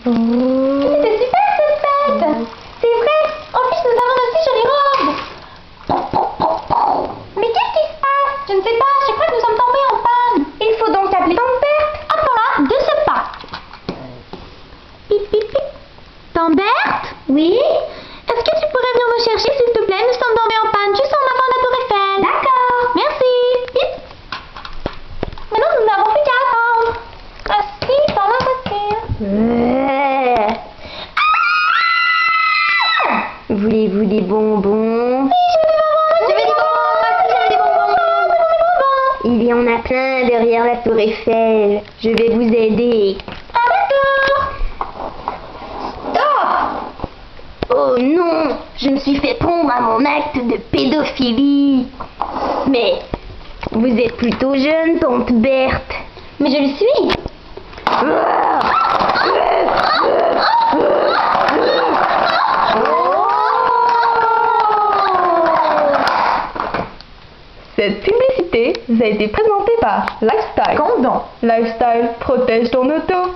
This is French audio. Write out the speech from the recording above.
C'était super cette fête. C'est vrai. En plus, nous avons aussi jolies robes. Mais qu'est-ce qui se passe? Je ne sais pas. Je crois que nous sommes tombés en panne. Il faut donc appeler Tante Berthe. Appelons-la de ce pas. Pip, pip, pip. Tante Berthe? Oui? Est-ce que tu pourrais venir me chercher, s'il te plaît? Nous sommes tombés en panne juste en avant de la tour Eiffel. D'accord. Merci. Pip. Maintenant, nous n'avons plus qu'à attendre. Assis dans la voiture. Voulez-vous des bonbons? Oui, je veux des bonbons. Je veux des bonbons. Moi aussi, je veux des bonbons. Il y en a plein derrière la tour Eiffel. Je vais vous aider. Ah, d'accord. Stop! Oh non! Je me suis fait prendre à mon acte de pédophilie. Mais vous êtes plutôt jeune, Tante Berthe. Mais je le suis. Cette publicité vous a été présentée par Lifestyle. Condom. Lifestyle protège ton auto.